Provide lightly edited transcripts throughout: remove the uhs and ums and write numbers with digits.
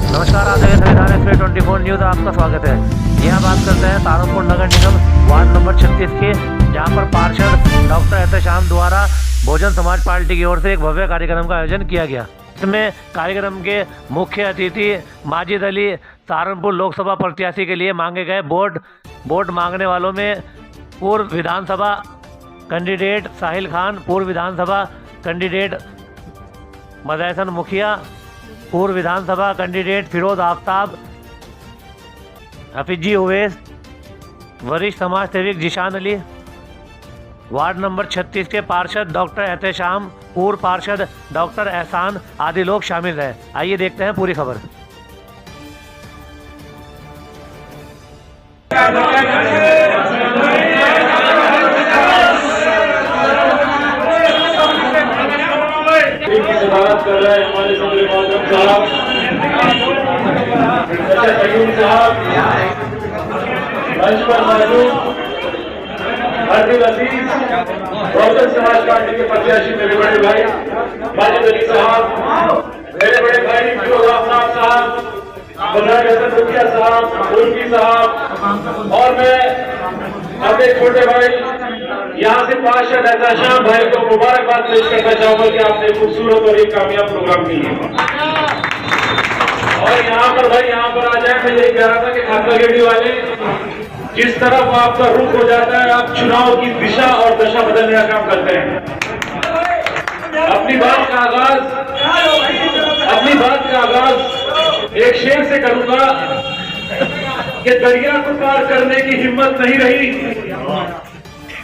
नमस्कार, आज संविधान एक्सप्रेस 24 न्यूज आपका स्वागत है। यह बात करते हैं सहारनपुर नगर निगम वार्ड नंबर 36 की, जहां पर पार्षद डॉक्टर एहतेशाम द्वारा बहुजन समाज पार्टी की ओर से एक भव्य कार्यक्रम का आयोजन किया गया। इसमें कार्यक्रम के मुख्य अतिथि माजिद अली सहारनपुर लोकसभा प्रत्याशी के लिए मांगे गए वोट मांगने वालों में पूर्व विधानसभा कैंडिडेट साहिल खान, पूर्व विधानसभा कैंडिडेट मदहसन मुखिया, पूर्व विधानसभा कैंडिडेट फिरोज आफ्ताब, हफीजी उवैस, वरिष्ठ समाज सेवक जिशान अली, वार्ड नंबर 36 के पार्षद डॉक्टर एहतेशाम, पूर्व पार्षद डॉक्टर एहसान आदि लोग शामिल रहे। आइए देखते हैं पूरी खबर। कर रहे हैं हमारे सदर मोहतरम साहब साहब, मंच पर मौजूद अब्दुल अजीज, बहुजन समाज पार्टी के प्रत्याशी मेरे बड़े भाई माजिद अली साहब, मेरे बड़े भाई फिरोज आफ्ताब साहब, मदहसन मुखिया साहब, उर्फी साहब, और मैं अपने छोटे भाई यहाँ से पार्षद एहतेशाम भाई को मुबारकबाद पेश करना चाहूंगा कि आपने खूबसूरत और एक कामयाब प्रोग्राम किया। और यहाँ पर भाई यहाँ पर आ जाए, मैं यही कह रहा था कि खातरगेड़ी वाले जिस तरफ आपका रुख हो जाता है, आप चुनाव की दिशा और दशा बदलने का काम करते हैं। अपनी बात का आगाज एक शेर से करूंगा कि दरिया को पार करने की हिम्मत नहीं रही,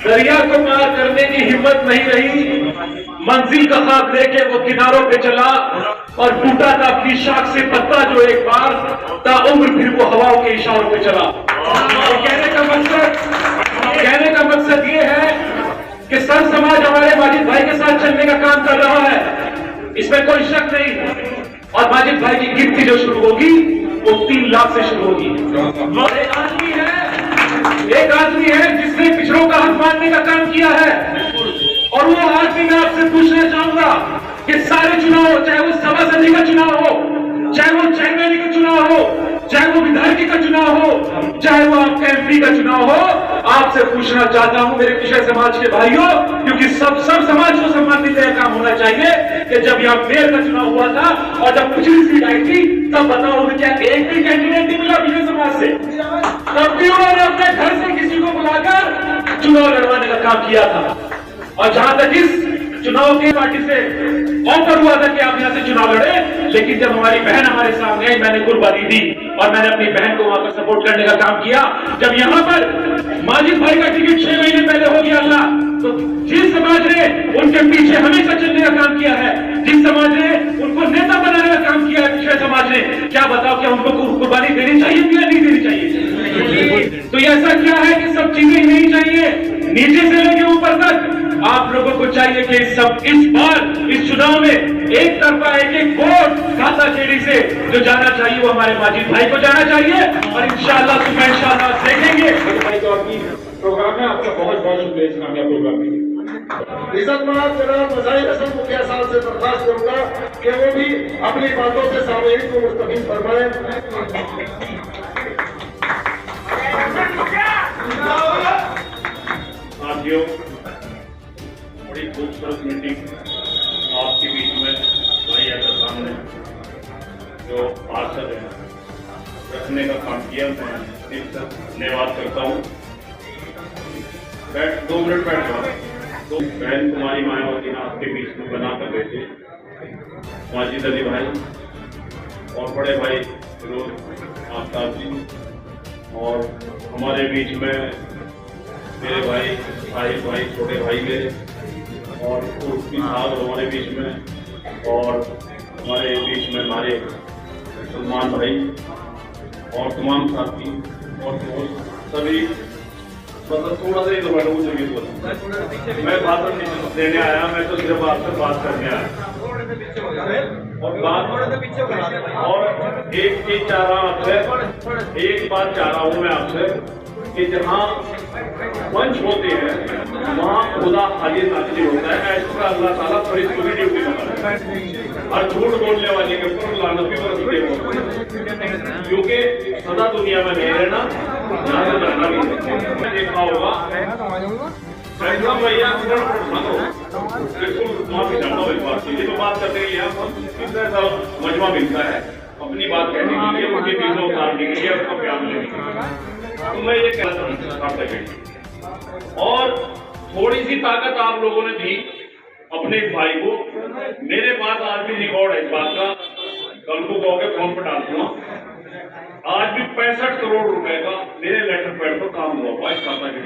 दरिया को पार करने की हिम्मत नहीं रही, मंजिल का साथ लेके वो किनारों पे चला और टूटा था अपनी शाख से पत्ता जो एक बार, ताउम्र फिर वो हवाओं के इशारों पे चला। तो कहने का मकसद ये है कि सब समाज हमारे माजिद भाई के साथ चलने का काम कर रहा है, इसमें कोई शक नहीं। और माजिद भाई की गिनती जो शुरू होगी वो 3 लाख से शुरू होगी। और एक आदमी है जिसने पिछड़ों का हक मानने का काम किया है, और वो आदमी मैं आपसे पूछना चाहूंगा कि सारे चुनाव हो, चाहे वो सभासदी का चुनाव हो, चाहे वो चेयरमैन का चुनाव हो, चाहे वो विधायक का चुनाव हो, चाहे वो आपका MP का चुनाव हो, आपसे पूछना चाहता हूं मेरे पिछड़े समाज के भाइयों, क्योंकि सब समाज को सम्मानित काम होना चाहिए कि जब यहाँ मेयर का चुनाव हुआ था और जब पिछली सीट आई थी, तब बताओ क्या एक भी कैंडिडेट नहीं मिला पिछले समाज से? तब भी उन्होंने अपने घर से किसी को बुलाकर चुनाव लड़वाने का काम किया था। और जहां तक इस चुनाव की पार्टी से ऑफर हुआ था कि आप यहां से चुनाव लड़े, लेकिन जब हमारी बहन हमारे सामने आई, मैंने कुर्बानी दी और मैंने अपनी बहन को वहां पर सपोर्ट करने का काम किया। जब यहां पर माजिद भाई का टिकट 6 महीने पहले हो गया था, तो जिस समाज ने उनके पीछे हमेशा चलने का काम किया है, जिस समाज ने उनको नेता बनाने का काम किया है, पिछले समाज ने, क्या बताओ क्या उनको कुर्बानी देनी चाहिए या नहीं देनी चाहिए? तो ऐसा क्या है कि सब चीजें नहीं चाहिए, नीचे से लेकर ऊपर तक आप लोगों को चाहिए कि इस बार इस चुनाव में एक तरफा एक वोट खातरगेड़ी से जो जाना चाहिए वो हमारे माजिद भाई को जाना चाहिए। और इंशाअल्लाह देखेंगे भाई तो आपकी प्रोग्राम में आपका बहुत बहुत शुक्रिया इस कामयाब प्रोग्राम के लिए। इज्जतमाब जनाब मदहसन मुखिया साहब से दरख्वास्त करूंगा कि वो भी अपनी बातों से सामईन को मुस्तफीद फरमाएं। साथियों, बड़ी खूबसूरत मीटिंग आपके बीच में भाई एहतेशाम ने जो पार्षद है रखने का काम किया, मैं दिल से धन्यवाद करता हूँ। 2 मिनट बैठ जाओ। तो बहन कुमारी मायावती ने आपके बीच में बना कर गए थे माजिद अली भाई और बड़े भाई फिरोज आफ्ताब जी, और हमारे बीच में मेरे भाई साहिल भाई छोटे भाई मेरे, और उर्फी साहब हमारे बीच में, और हमारे बीच में हमारे सलमान भाई और तमाम साथी और सभी, मतलब थोड़ा सा ही तो बैठो मुझे बोला, मैं भाषण नहीं देने आया, मैं तो सिर्फ आपसे बात करने आया। और एक चीज चाह रहा हूँ आपसे, एक बात चाह रहा हूँ मैं आपसे कि जहाँ मंच होते हैं वहाँ खुदा हाजिर नाजिर होता है, ऐसा अल्लाह ताला फरिश्तों की ड्यूटी बनाता है। और झूठ बोलने वाले के ऊपर लानत भी बरसती है, क्योंकि सदा दुनिया में नहीं रहना, यहाँ से जाना भी नहीं। देखा होगा भैया बिल्कुल माफी चाहता हूँ, इस बात की तो बात करने के लिए कितना सा मजमा मिलता है अपनी बात कहने के लिए, उनके चीजों उतारने के लिए, उसको प्यार लेने के लिए। तो मैं ये कहना चाहता और थोड़ी सी ताकत आप लोगों ने दी अपने इस भाई को। मेरे पास आज भी रिकॉर्ड है इस बात का, कल को कहोगे फोन पर डाल दूंगा। आज भी 65 करोड़ रुपए का मेरे लेटर पैड पर काम हुआ इस खाता के।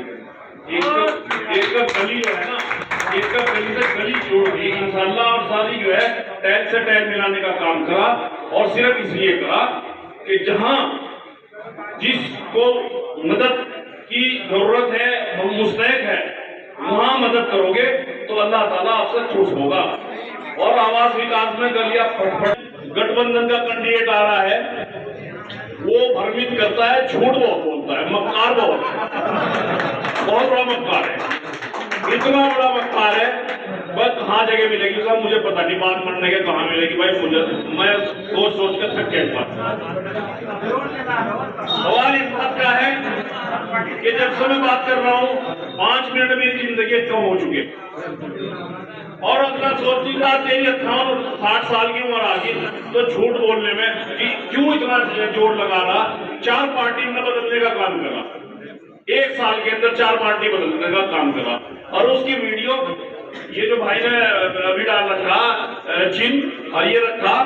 एक गली जो है ना, एक गली से गली जोड़ दी इंशाल्लाह, और सारी जो है टैल से टैल मिलाने का काम करा, और सिर्फ इसलिए करा कि जहां जिसको मदद की जरूरत है, मुस्तहक है, वहां मदद करोगे तो अल्लाह ताला आपसे खुश होगा। और आवास विकास में गलियां फटफट, गठबंधन का कैंडिडेट आ रहा है, वो भ्रमित करता है, झूठ बहुत बोलता है, मक्कार बहुत बड़ा मक्कार है, इतना बड़ा मक्कार है, बस कहाँ जगह मिलेगी साहब मुझे पता नहीं, बात मानने के कहाँ मिलेगी भाई, मुझे मैं सोच कर थक गया। सवाल इस बात का है कि जब से मैं बात कर रहा हूँ 5 मिनट में जिंदगी कम हो चुकी है, और अगर सोची बात यही 58-60 साल की उम्र आ गई तो झूठ बोलने में कि क्यों इतना जोर लगा रहा। 4 पार्टी में बदलने का काम करा, 1 साल के अंदर 4 पार्टी बदलने का काम करा, और उसकी वीडियो ये जो भाई ने अभी डाल रखा चिन्ह और ये रखा,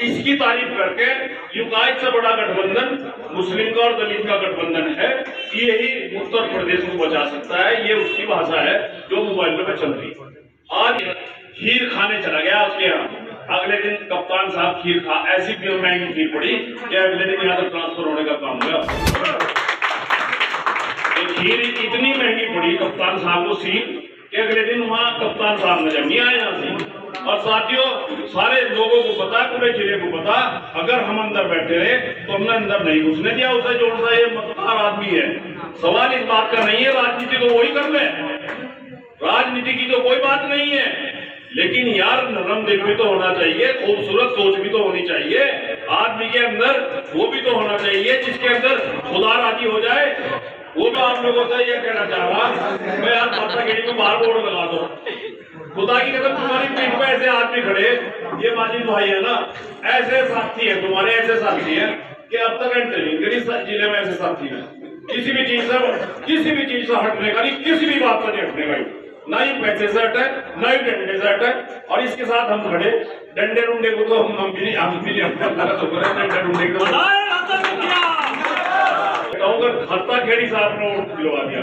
इसकी तारीफ करके युगाइट से बड़ा गठबंधन मुस्लिम का और दलित का गठबंधन है, यही उत्तर प्रदेश को बचा सकता है, ये उसकी भाषा है जो मोबाइलों में चल रही है। आज खीर खाने चला गया उसके यहाँ, अगले दिन कप्तान साहब खीर खा, ऐसी महंगी खीर पड़ी कि अगले दिन यहाँ तक ट्रांसफर होने का काम हुआ। खीर इतनी महंगी पड़ी कप्तान साहब को सीट कि अगले दिन वहाँ कप्तान साहब नजर नहीं आए यहाँ से। और साथियों, सारे लोगों को पता, पूरे जिले को पता, अगर हम अंदर बैठे रहे तो हमने अंदर नहीं घुसने दिया उसे, जोड़ता ये मतदार आदमी है। सवाल इस बात का नहीं है, राजनीति तो वही कर ले, राजनीति की तो कोई बात नहीं है, लेकिन यार नरम दिल भी तो होना चाहिए, खूबसूरत सोच भी तो होनी चाहिए आदमी के अंदर, वो भी तो होना चाहिए जिसके अंदर खुदा राजी हो जाए। वो भी आप लोगों से ये कहना चाह रहा मैं यार माता गेड़ी में बाहर बोर्ड लगा दो, खुदा की कसम तुम्हारी पीठ पे ऐसे आदमी खड़े, ये माजिद भाई है ना, ऐसे साथी है तुम्हारे, ऐसे साथी है कि अब तक इंटरव्यू जिले में ऐसे साथी है, किसी भी चीज से हटने का नहीं, किसी भी बात से नहीं हटने का, ना ही पैसे से हटे, ना ही डंडे से हटे, और इसके साथ हम खड़े। डंडे डुंडे को तो हम भी नहीं डंडे डुंडे को खत्ता खेड़ी साहब ने वोट दिलवा दिया,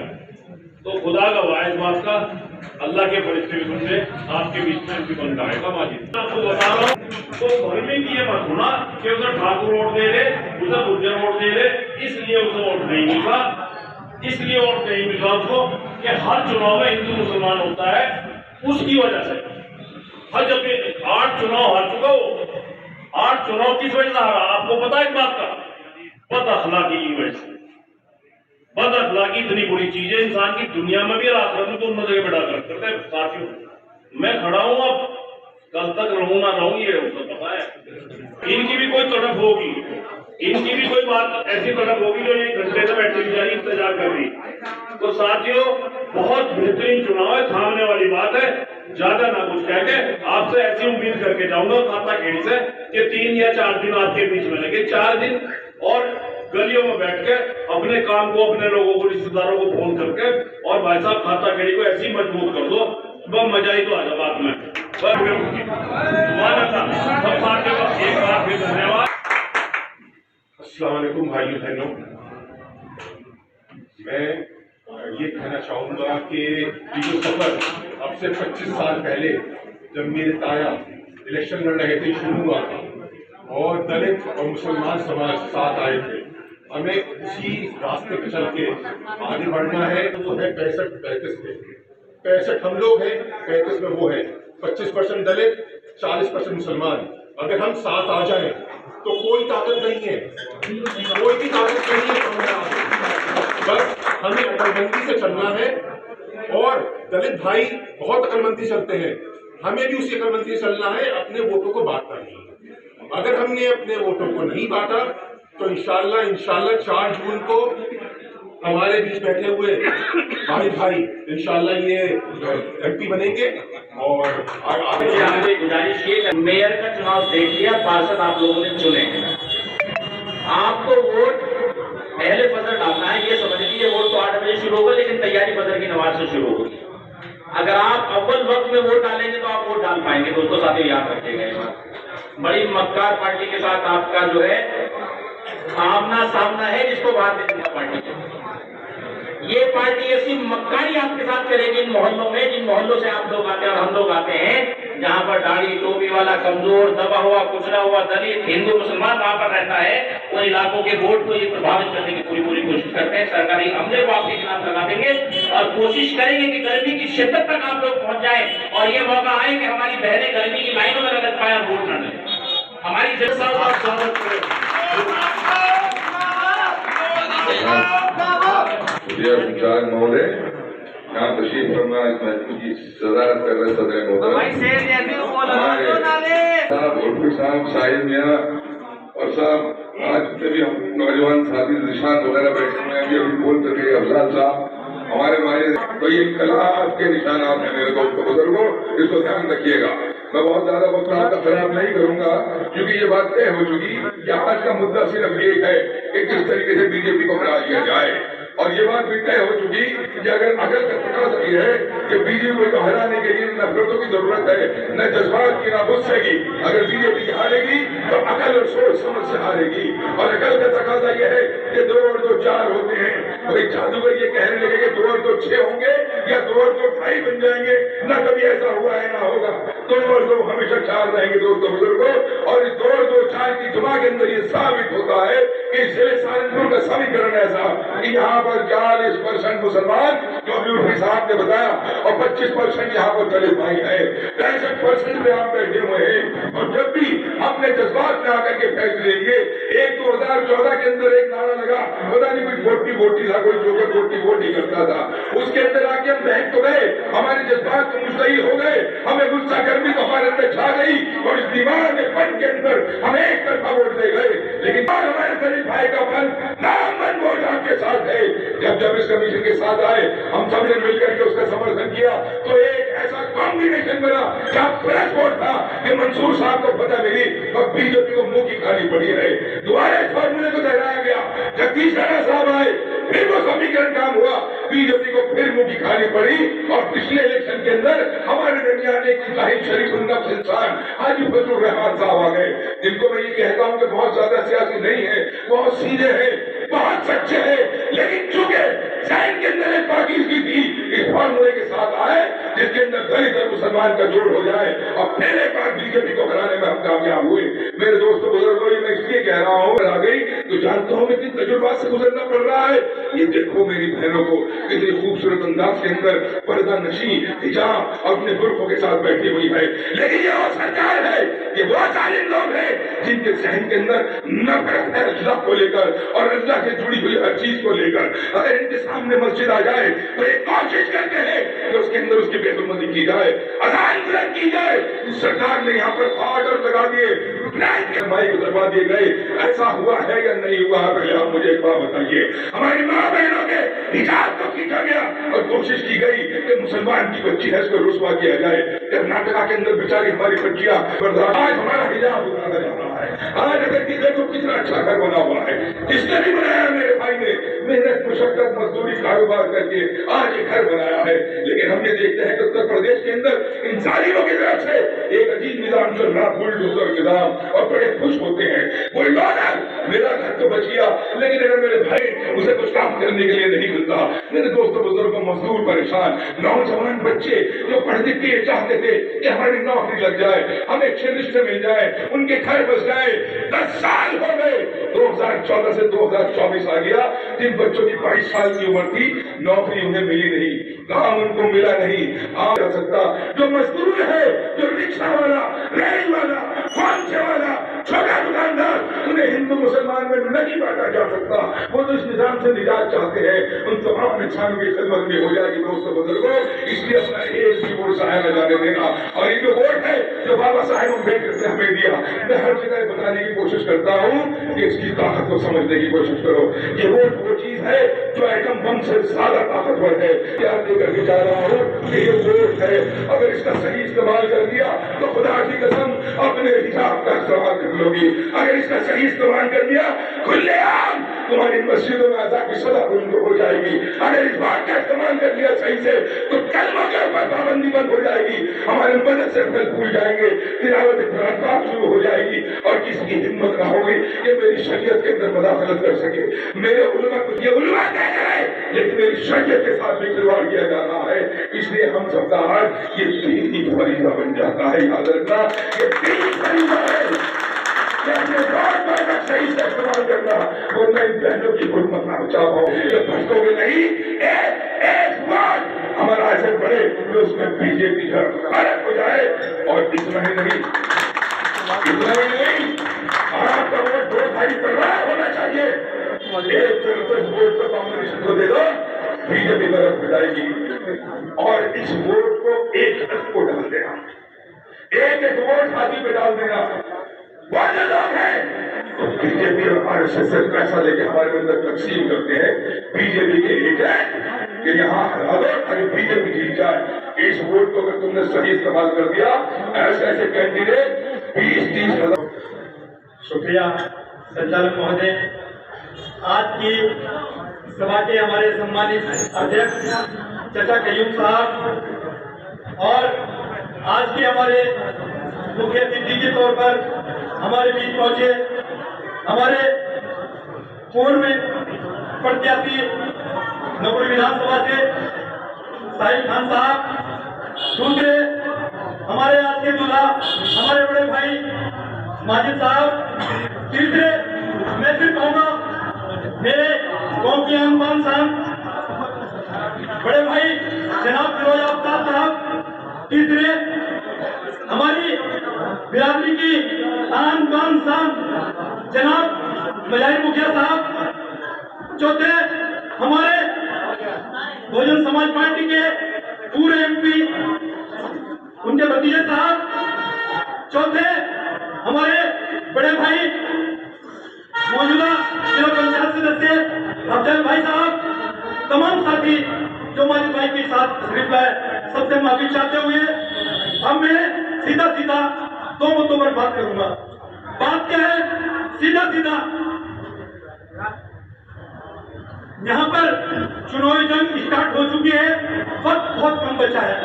तो खुदा का वाह इस बात का, अल्लाह के फरिश्ते भी सुनते आपके बीच में भी बन जाएगा। माजिद आपको बता रहा हूँ, तो भ्रमित ये मत होना कि उसे ठाकुर वोट दे रहे, उसे गुर्जर वोट दे रहे, इसलिए उसे वोट नहीं मिला, इसलिए वोट नहीं मिला उसको कि हर चुनाव में हिंदू मुसलमान होता है, उसकी वजह से। हर जब 8 चुनाव हार चुका हो, 8 चुनाव किस वजह से हारा आपको पता है इस बात का? बदअखलाकी की वजह से। बदअखलाकी इतनी बुरी चीज है, इंसान की दुनिया में भी और आखिरत में दोनों जगह बैठा करते हैं। साथियों, मैं खड़ा हूं, अब कल तक रहूं ना रहूं ये उसको पता है। इनकी भी कोई तड़प होगी, इनकी भी कोई बात ऐसी तड़प होगी जो ये घंटे से बैठी बेचारी इंतजार कर रही। तो साथियों, बहुत बेहतरीन चुनाव है, थामने वाली बात है, ज्यादा ना कुछ कह के आपसे ऐसी उम्मीद करके जाऊंगा खाता खेड़ी से कि 3 या 4 दिन आपके बीच में लगे, 4 दिन और गलियों में बैठ के अपने काम को, अपने लोगों को, रिश्तेदारों को फोन करके, और भाई साहब खाता खेड़ी को ऐसी मजबूत कर दो, बस मजा ही तो आ जाए बात में। सब साथ एक बार फिर धन्यवाद। अस्सलाम वालेकुम भाइयों बहनों, मैं ये कहना चाहूँगा कि ये जो सफर अब से 25 साल पहले जब मेरे ताया इलेक्शन लड़ रहे थे शुरू हुआ था, और दलित और मुसलमान समाज साथ आए थे, हमें उसी रास्ते पे चल के आगे बढ़ना है। वो है 65-35 में, 65 हम लोग हैं, 35 में वो है, 25% दलित, 40% मुसलमान। अगर हम साथ आ जाएं तो कोई ताकत नहीं है, कोई भी ताकत नहीं है, बस हमें अकलमंदी से चलना है। और दलित भाई बहुत अकलमंदी चलते हैं, हमें भी उसी अकलमंदी से चलना है, अपने वोटों को बांटना नहीं। अगर हमने अपने वोटों को नहीं बांटा तो इंशाल्लाह 4 जून को हमारे बीच बैठे हुए भाई इंशाल्लाह ये एमपी बनेंगे। और आपसे गुजारिश की, मेयर का चुनाव देख लिया, पार्षद आप लोगों ने चुने, आपको वोट पहले फजर डालना है। ये समझ लीजिए वोट तो 8 बजे शुरू होगा, लेकिन तैयारी फजर की नमाज से शुरू होगी। अगर आप अव्वल वक्त में वोट डालेंगे तो आप वोट डाल पाएंगे। दोस्तों साथियों याद रखिएगा, बड़ी मक्कार पार्टी के साथ आपका जो है आमना सामना है, जिसको भारतीय जनता पार्टी है। ये पार्टी ऐसी मक्कारी आपके साथ करेगी इन मोहल्लों में, जिन मोहल्लों से आप लोग आते हैं और हम लोग आते हैं, जहां पर दाढ़ी टोपी वाला, कमजोर, दबा हुआ, कुचला हुआ, दलित, हिंदू, मुसलमान वहां पर रहता है। उन इलाकों के वोट को ये प्रभावित करने की पूरी कोशिश करते हैं। सरकारी अमले को आपके खिलाफ लगा देंगे और कोशिश करेंगे कि गर्मी की शिद्दत तक आप लोग पहुंच जाए और ये मौका आए कि हमारी बहनें गर्मी की लाइनों में लग पाए और वोट न डालें। हमारी संचालक महोदय यहाँ तशरीफ फरमा इस महफिल की सदारत कर रहे सदर महोदय साहब साहिब मियाँ और साहब आज जितने भी हम नौजवान साथी निशान वगैरह बैठे हुए हैं, अभी बोल सके अफजाल साहब हमारे भाई, तो ये कला के निशानात है मेरे दोस्त बुजुर्गों, इसको ध्यान रखिएगा। मैं बहुत ज्यादा वक्त आपका खराब नहीं करूंगा क्योंकि ये बात तय हो चुकी कि आज का मुद्दा सिर्फ एक है कि किस तरीके से बीजेपी को हरा दिया जाए। और ये बात भी तय हो चुकी कि अगर अकल का तकाज़ा ये है कि बीजेपी को हराने के लिए नफरतों की जरूरत है, न जज्बात की, न गुस्से की। अगर बीजेपी हारेगी तो अकल और सोच समझ से हारेगी। और अकल का तकाज़ा ये है कि 2 और 2 4 होते हैं। तो एक जादूगर ये कहने लगे कि 2 और 2 6 होंगे या 2 और 2 ढाई बन जाएंगे। न कभी ऐसा हुआ है ना होगा। 2 और 2 हमेशा 4 रहेंगे दोस्तों बुजुर्गों। और इस 2 और 2 4 की जुमा के अंदर ये साबित होता है कि जिले सहारनपुर का समीकरण ऐसा कि यहाँ पर 40% मुसलमान जो यूपी साहब ने बताया और 25% यहाँ पर दलित भाई है, 63% में आप बैठे हुए हैं। और जब भी हमने जज्बात में आकर के फैसले लिए, 2014 के अंदर एक नारा लगा, पता नहीं कोई वोटी था, कोई जोकर वोटी करता था, उसके अंदर आके हम बहक तो गए, हमारे जज्बात तो मुस्तैद हो गए, हमें गुस्सा गर्मी तो हमारे अंदर छा गई और इस दीवार में फन के अंदर हम एक तरफा वोट दे गए। लेकिन हमारे दलित भाई का फन नामन वोट आपके साथ है। जब इस कमीशन के साथ आए, हम सब ने मिलकर के उसका समर्थन किया तो एक ऐसा कॉम्बिनेशन बना जहाँ प्रेस वोट था कि मंसूर साहब को पता मिली और बीजेपी को मुंह की खानी पड़ी है। दोबारा इस फॉर्मूले को दोहराया गया, जगदीश राणा साहब आए, फिर वो समीकरण काम हुआ, बीजेपी को फिर मुंह की खानी पड़ी। और पिछले इलेक्शन के अंदर हमारे दरमियान एक जाहिद शरीफ उन्नत इंसान हाजी फजलुर रहमान साहब आ गए, जिनको मैं ये कहता हूँ कि बहुत ज्यादा सियासी नहीं है, बहुत सीधे हैं, बहुत सच्चे हैं, लेकिन चूंकि जहन के अंदर एक पाकिज़गी थी, इस फॉर्मूले के साथ आए जिसके अंदर दलित और मुसलमान का जोड़ हो जाए और फिर एक बार बीजेपी को हराने में हम कामयाब हुए। मेरे दोस्तों बुजुर्गों, मैं इसलिए कह रहा हूँ, आ गई तो जानता हूँ कितनी तजुर्बात से गुजरना पड़ रहा है। ये देखो मेरी बहनों को कितनी खूबसूरत अंदाज के अंदर पर्दा नशी हिजाब और अपने बुर्कों के साथ बैठी हुई है। लेकिन ये वो सरकार है, ये वो जालिम लोग हैं जिनके जहन के अंदर नफरत है अल्लाह को लेकर और अल्लाह से जुड़ी हुई हर चीज को लेकर। अगर इनके सामने मस्जिद आ जाए तो एक कोशिश करते हैं कि उसके अंदर उसकी बेहुरमती की जाए, अजान बुलंद की जाए। इस सरकार ने यहाँ पर ऑर्डर लगा दिए, माइक दबा दिए गए। ऐसा हुआ है या नहीं हुआ है, पहले आप मुझे एक बात बताइए। हमारी माँ बहनों के हिजाब को खींचा गया और कोशिश की गई कि मुसलमान की बच्ची है उसको रुस्वा किया जाए। कर्नाटका के अंदर बेचारी हमारी बच्चियां, आज हमारा हिजाब उतारा जा रहा है। आज अगर देखो कितना अच्छा घर बना हुआ है, जिसने भी बनाया मेरे भाई ने मेहनत मुशक्कत मजदूरी कारोबार करके आज ये घर बनाया है। लेकिन हम ये देखते हैं कि उत्तर प्रदेश के अंदर इन जालिमों की तरफ से एक अजीब निजाम चल रहा, बुलडोजर निजाम, और बड़े खुश होते हैं बुलडोजर मेरा घर तो बच गया, लेकिन अगर मेरे भाई उसे कुछ काम करने के लिए नहीं मिलता। मेरे दोस्तों बुजुर्गों, मजदूर परेशान, नौजवान बच्चे जो पढ़ लिख के चाहते थे कि हमारी नौकरी लग जाए, हमें अच्छे रिश्ते मिल जाए, उनके घर बस जाए। 10 साल हो गए, 2014 से 2024 आ गया, जिन बच्चों की 22 साल की उम्र थी, नौकरी उन्हें मिली नहीं, काम उनको मिला नहीं। आ जा सकता जो मजदूर है, जो रिक्शा वाला, रेल वाला, फोन वाला, छोटा दुकानदार, उन्हें हिंदू मुसलमान में नहीं बांटा जा सकता। वो तो इस निजाम से निजात चाहते हैं। उन तमाम इंसानों की खिदमत में हो जाएगी दोस्तों बुजुर्गों। इसलिए अपना एक भी वोट जाया न जाने देना। और ये जो वोट है जो बाबा साहेब अम्बेडकर ने हमें दिया, मैं हर जगह बताने की कोशिश करता हूँ कि इसकी ताकत को समझने की कोशिश करो। ये वोट वो चीज है जो एटम बम से ज्यादा ताकतवर है। याद देकर के जा रहा हूँ कि ये वोट है, अगर इसका सही इस्तेमाल कर दिया तो खुदा की कसम अपने हिसाब का इस्तेमाल कर लोगी। अगर इसका सही इस्तेमाल कर दिया खुलेआम तुम्हारी मस्जिदों में अज़ा की सदा बंद हो जाएगी। अगर इस बात का इस्तेमाल कर लिया सही से तो कलमा के ऊपर पाबंदी बंद हो जाएगी। हमारे मदरसे फल फूल जाएंगे, तिलावत कुरान शुरू हो जाएगी और किसी की हिम्मत ना होगी कि मेरी शरीयत के अंदर मुदाखलत कर सके। मेरे उलमा को ये उलमा कह रहे हैं लेकिन मेरी शरीयत के साथ भी खिलवाड़ किया जा रहा है। इसलिए हम सबका आज ये दीन ही फरीजा बन जाता है। याद रखना ये दीन फरीजा है। सही से इस्तेमाल करना वरना इन बहनों की हुर्मत ना बचा पाओ। ये भटकोगे नहीं। एक बार हमारा ऐसे बड़े तो उसमें बीजेपी अलग हो जाए। और इतना ही नहीं आपका वोट 2 ढाई करोड़ होना चाहिए। एक वोट तो कांग्रेस को दे दो, बीजेपी तरफ हो जाएगी। और इस वोट को एक को डाल देना, एक वोट हाथी पे डाल देना। वाले लोग हैं तो बीजेपी और आरएसएस से पैसा लेके हमारे अंदर तकसीम करते हैं। बीजेपी के एजेंट कि यहाँ हरा दो अगर बीजेपी जीत जाए। इस वोट को अगर तुमने सही इस्तेमाल कर दिया, ऐसे ऐसे कैंडिडेट 20-30 हजार। शुक्रिया संचालक महोदय। आज की सभा के हमारे सम्मानित अध्यक्ष चाचा कयूम साहब और आज के हमारे मुख्य अतिथि के तौर पर हमारे बीच पहुंचे हमारे पूर्व प्रत्याशी नगरी विधानसभा से साहिल खान साहब, दूसरे हमारे आज के दूल्हा हमारे बड़े भाई माजिद साहब, तीसरे मैं फिर कहूँगा मेरे गाँव के अनबान साहब बड़े भाई जनाब फिरोज आफ्ताब साहब, तीसरे हमारी बिरादरी की आन बान साहब जनाब मजाहिर मुखिया साहब, चौथे हमारे बहुजन समाज पार्टी के पूरे एमपी उनके भतीजे साहब, चौथे हमारे बड़े भाई मौजूदा जिला पंचायत सदस्य अफजल भाई साहब, तमाम साथी जो माजिद भाई के साथ तशरीफ लाए, सबसे माफी चाहते हुए अब मैं सीधा सीधा 2 मुद्दों पर बात करूंगा। बात क्या है? सीधा सीधा यहाँ पर चुनावी जंग स्टार्ट हो चुकी है, वक्त बहुत कम बचा है।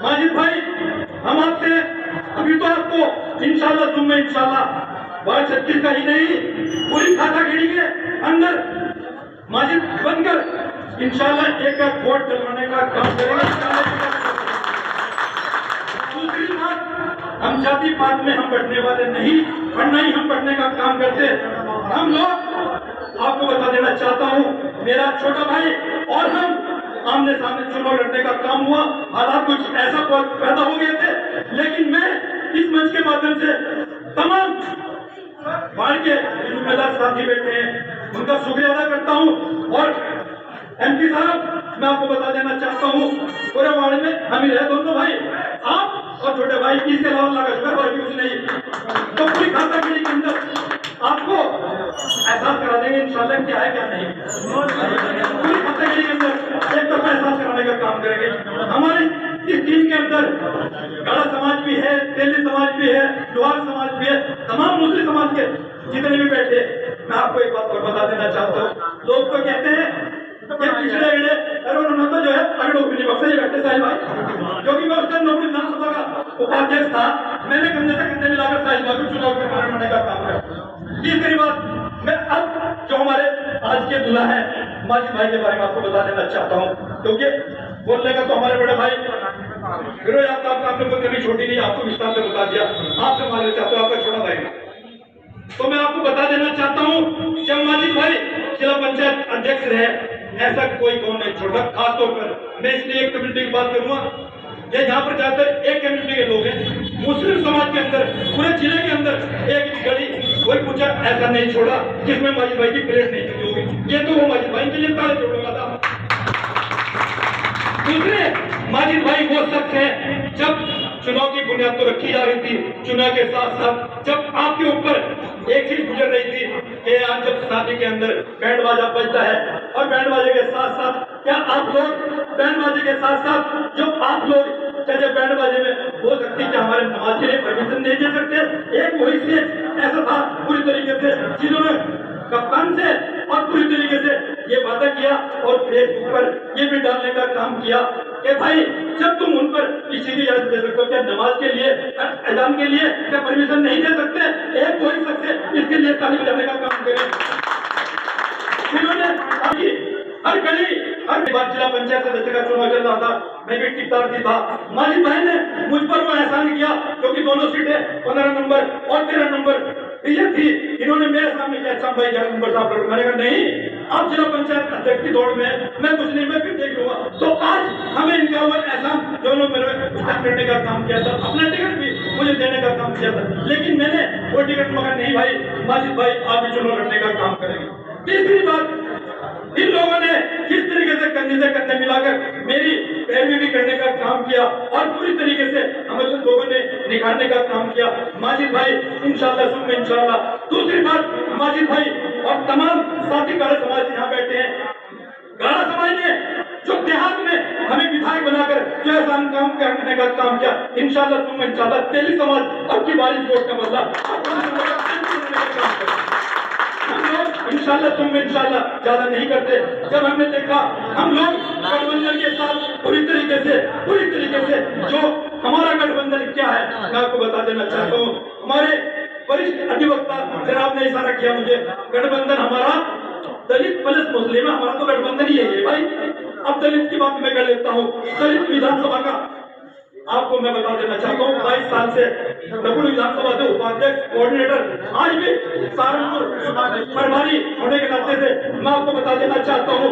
माजिद भाई हम आपसे अभी तो आपको इंशाल्लाह तुम में इंशाल्लाह वार्ड 36 का ही नहीं पूरी खाताखेड़ी के अंदर माजिद बनकर इंशाल्लाह एक वोट डलवाने का काम करेंगे। दूसरी बात, हम जाति पात में हम बढ़ने वाले नहीं और नहीं हम बढ़ने का काम करते। हम लोग आपको बता देना चाहता हूँ, मेरा छोटा भाई और हम आमने सामने चुनाव लड़ने का काम हुआ, हालात कुछ ऐसा पैदा हो गए थे, लेकिन मैं इस मंच के माध्यम से तमाम वार्ड के जिम्मेदार साथी बैठे हैं उनका शुक्रिया अदा करता हूँ। और एमपी साहब मैं आपको बता देना चाहता हूँ, पूरे वार्ड में हम ही रहे दोनों भाई, आप और छोटे भाई, इसके अलावा अल्लाह का शुक्र और भी कुछ नहीं। तो पूरी खाताखेड़ी के अंदर आपको एहसास करा देंगे इंशाल्लाह क्या है क्या नहीं। पूरी खाताखेड़ी के अंदर एक तरफा एहसास कराने का काम करेंगे। हमारे इस टीम के अंदर गाड़ा समाज भी है, तेली समाज भी है, लोहार समाज भी है, तमाम मुस्लिम समाज के जितने भी बैठे। मैं आपको एक बात और बता देना चाहता हूँ, लोग तो कहते हैं कि पिछले अगले अरे उन्होंने तो जो है अगड़ों की बक्से बैठे साहिल भाई, क्योंकि मैं उस टाइम नौकरी विधानसभा का उपाध्यक्ष था, मैंने कंधे से कंधे मिलाकर साहिल भाई को चुनाव के कराने का काम किया। तीसरी बात, मैं अब जो हमारे आज के दूल्हा है माजिद भाई के बारे में आपको बता देना चाहता हूँ, क्योंकि बोलने का तो हमारे बड़े भाई फिरोज आफ्ताब साहब ने कोई कभी छोटी नहीं, आपको विस्तार से बता दिया। आपसे मानना चाहता हूँ आपका छोटा भाई, तो मैं आपको बता देना चाहता हूँ जब माजिद भाई जिला पंचायत अध्यक्ष रहे, ऐसा कोई कौन नहीं छोटा। खासतौर पर मैं इसलिए एक कम्युनिटी की बात करूंगा, ये यहाँ पर ज्यादातर एक कम्युनिटी के लोग हैं। मुस्लिम समाज के अंदर पूरे जिले के अंदर एक गली कोई पूछा ऐसा नहीं छोड़ा जिसमें माजिद भाई की प्लेट नहीं चुकी होगी। ये तो वो माजिद भाई के लिए ताले तोड़ूंगा था। दूसरे माजिद भाई वो शख्स हैं, जब चुनाव की बुनियाद तो रखी जा रही थी, चुनाव के साथ साथ जब आपके ऊपर एक चीज गुजर रही थी कि आज जब शादी के अंदर बैंड बाजा बजता है और बैंड बाजे के साथ साथ क्या आप लोग बैंड बाजे के साथ साथ जो आप लोग चाहे बैंड बाजे में बोल सकते कि हमारे नमाज के लिए परमिशन नहीं दे सकते। एक वही से ऐसा था पूरी तरीके से जिन्होंने कप्तान से और पूरी तरीके से ये वादा किया और फेसबुक पर ये भी डालने का काम किया कि भाई जब तुम उन पर किसी की इजाजत दे सकते हो, क्या नमाज के लिए अजान के लिए क्या परमिशन नहीं दे सकते? एक वही सकते इसके लिए ताली बजाने का काम करें। जिन्होंने हर गली हर बार जिला पंचायत सदस्य का चुनाव चल रहा था, मैं भी टिकटार्थी था। माजिद भाई ने मुझ पर वो एहसान किया क्योंकि दोनों सीटें 15 नंबर और 13 नंबर ये थी। इन्होंने मेरे सामने कहा अच्छा भाई 11 नंबर साहब मैंने कहा नहीं, आप जिला पंचायत अध्यक्ष की दौड़ में मैं कुछ नहीं, मैं फिर देख लूंगा। तो आज हमें इनका वो एहसान जो मेरे करने का काम किया था, अपना टिकट भी मुझे देने का काम किया था, लेकिन मैंने वो टिकट मगर नहीं भाई माजिद भाई आप भी चुनाव लड़ने का काम करेंगे। तीसरी बात, इन लोगों ने किस तरीके से कंधे से कंधे मिलाकर मेरी पैरवी भी करने का काम किया और पूरी तरीके से हम लोगों ने निखारने का काम किया। माजिद भाई इंशाल्लाह सुन इंशाल्लाह। दूसरी बात, माजिद भाई और तमाम साथी गाड़ा समाज यहाँ बैठे हैं, गाड़ा समाज ने जो देहात में हमें विधायक बनाकर जो ऐसा काम करने का काम किया, इंशाल्लाह सुन इंशाल्लाह तेली समाज अब की बारिश वोट का बदला इंशाल्लाह तुम इंशाल्लाह ज्यादा नहीं करते। जब हमने देखा हम लोग गठबंधन के साथ पूरी तरीके से जो हमारा गठबंधन क्या है मैं आपको बता देना चाहता हूँ। हमारे वरिष्ठ अधिवक्ता जनाब ने इशारा किया मुझे, गठबंधन हमारा दलित प्लस मुस्लिम है, हमारा तो गठबंधन ही है भाई। अब दलित की बात मैं कर लेता हूँ। दलित विधानसभा का आपको मैं बता देना चाहता हूँ 22 साल से दपुर विधानसभा से उपाध्यक्ष कोऑर्डिनेटर, आज भी सहारनपुर प्रभारी होने के नाते से मैं आपको बता देना चाहता हूँ